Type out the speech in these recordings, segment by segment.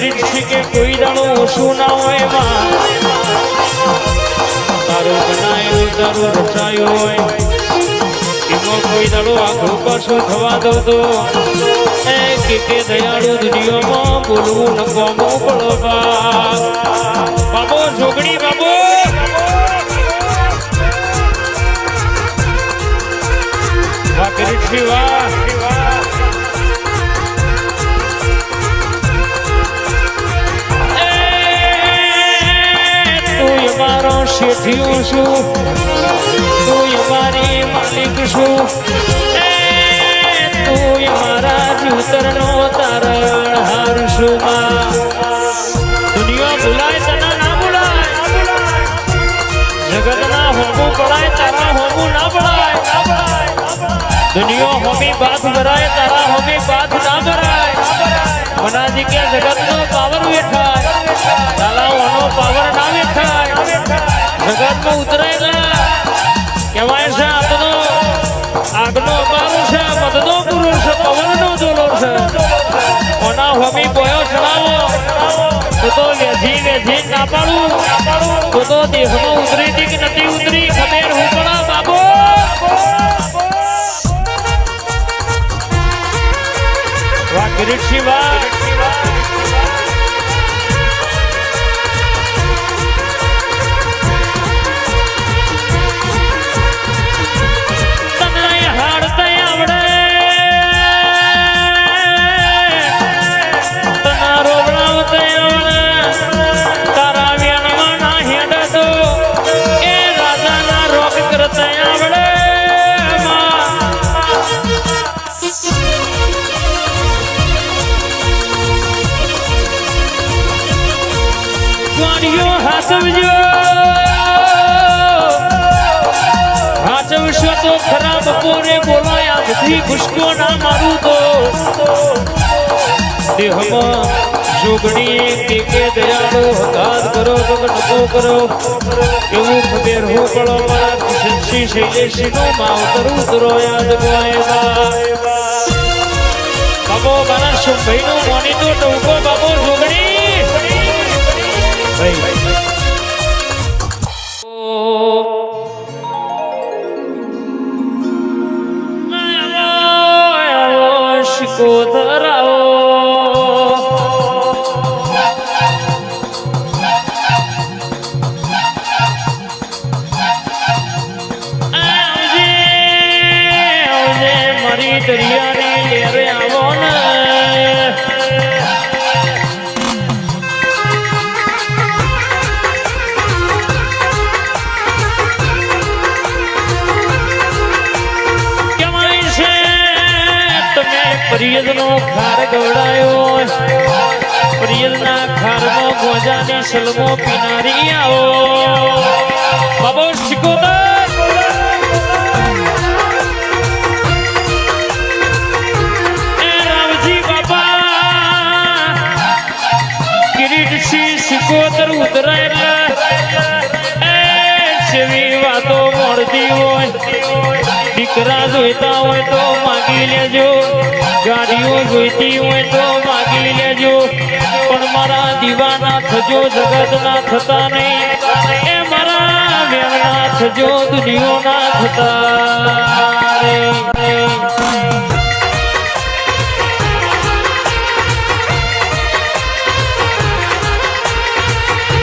કિરીટ છે કે કોઈ દાડો ઓછું ના હોય માં તારું બનાયેલું તારું રચાયું હોય એમાં કોઈ દાડો આખું પાછું થવા દો તો એ કે દયાળુ દુનિયામાં બોલવું ન કોમું પડો બાબો જોગણી બાબો વાહ કિરીટ છે વાહ મારો શેઠિયો છું તું મારી માલિક છું તું મારા જીવતરનો તારણ હાર છું દુનિયા ભૂલાય તને ના ભૂલાય જગતના હોમું પડાય તારા હોમું ના પડાય દુનિયા હોમી બાદ ભરાય તારા હોમી બાદ ના ભરાય મનાજી કે જગતનો પાવર વેઠાય તાલાઓનો પાવર ના વેઠાય જગતમાં ઉતરેલા કહેવાય છે આગનો અબારો છે મતનો પુરુષ છે પવનનો જોલો છે ઓના હોમી બોયો ચડાવો તો વેજી ના પાડું તો દેહમાં ઉતરી હતી કે નથી ઉતરી ખબર હું પડા બાબો વાહ કિરીટ શિવા હાચવશો તો ખરાબ પોરે બોલાયા બધી ખુશકો ના મારું તો દેહમાં જોગણી કે દયાળો હકાત કરો ભગત કરો એવું ખબર હું પડો મારા કિશનસિંહ શૈલેષનો માવતર ઉતરો યાદ ગોયવા બાબો મારા શુભભાઈનો મોની તો ટવકો બાબો જોગણી ભાઈ ધરાવો મારી દરિયાની લેરે આવો ને પરિયદનો ખાર ગવડાયો પરિયદના ખારમાં ગોજાની સલમો પીનારી આવો બાબો શિકોતર એ રામજી બાપા કિરીટસિંહ શિકોતર ઉતરાયેલા એ જેવી વાતો મળતી હોય દીકરા જોઈતા હોય તો માગી લેજો ગાડીઓ જોઈતી હોય તો માગી લેજો પણ મારા દીવાના થજો જગત ના થતા નહીં એ મારા વેણના થજો દુનિયો ના થતા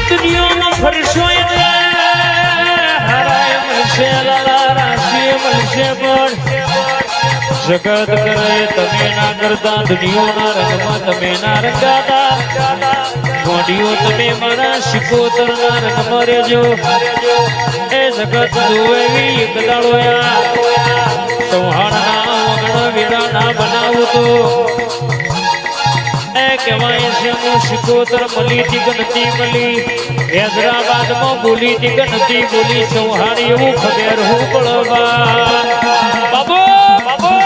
દુનિયામાં ફરશો એટલે હરાય મળશે લાલા રાશિ મળશે પણ જગત કરે તમે ના કરતા દુનિયાના રંગમાં તમે ના રંગાતા ગોડીઓ તમે મારા શિકોતર ના રંગમાં રહેજો એ જગત જોવેવી એક દાડોયા ચૌહાણના વગણ વેડા ના બનાવું તો એ કહેવાય છે હું શિકોતર મળી ટીક નથી મળી હૈદરાબાદમાં બોલી ટીક નથી બોલી ચૌહાણ એવું ખબર હું પડવા બાબો બાબો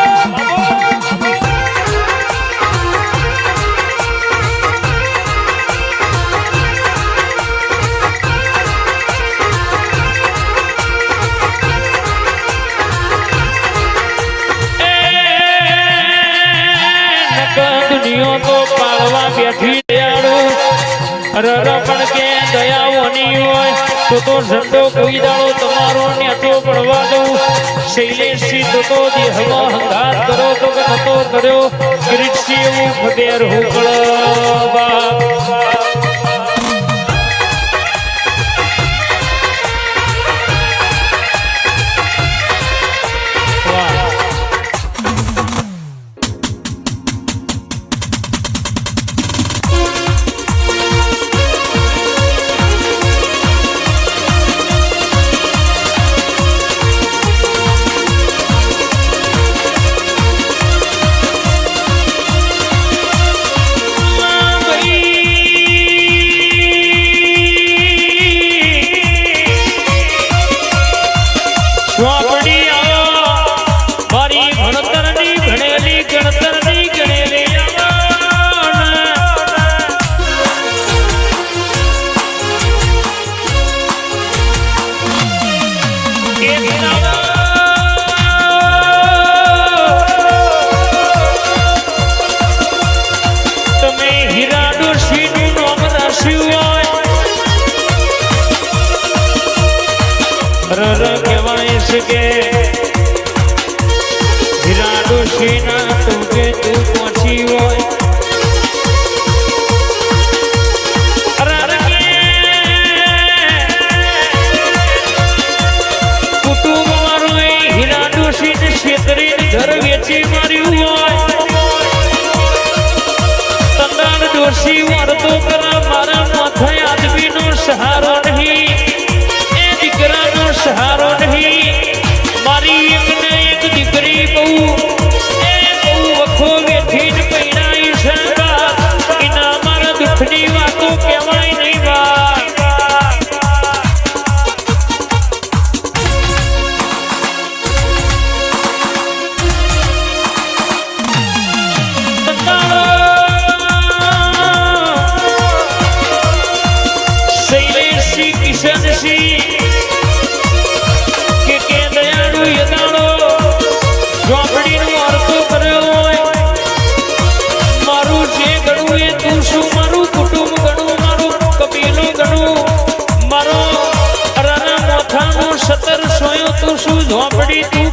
દુનિયા તો પાળવા બેઠી દયાળુ રર પણ કે દયાઓની હોય તો ઝંડો કોઈ દાડો તમારો નેતો પડવા દઉં શૈલેષી તો દેહમાં હંગાત કરો તો કે નતો કર્યો કિરીટસી એવું ફટેર હુકળ બાપ કહેવાય છે કે હીરા ડોશીના તું કે તું પહોંચી હોય કુટુંબ મારું હીરા ડોશીને છેતરીને ઘર વેચી માર્યું હોય તંદાન ડોશી વારતો કરા મારા માથે આદમીનો સહારો નહીં સહારો નહીં મારી એક ને એક દીકરી બહુ એ બહુ વખો વેઠી જ પૈણાઈ છે એના મારા દુઃખની વાતો કહેવાય નહીં શૈલેષી કિશનસિંહ તું શું ઝોપડી તું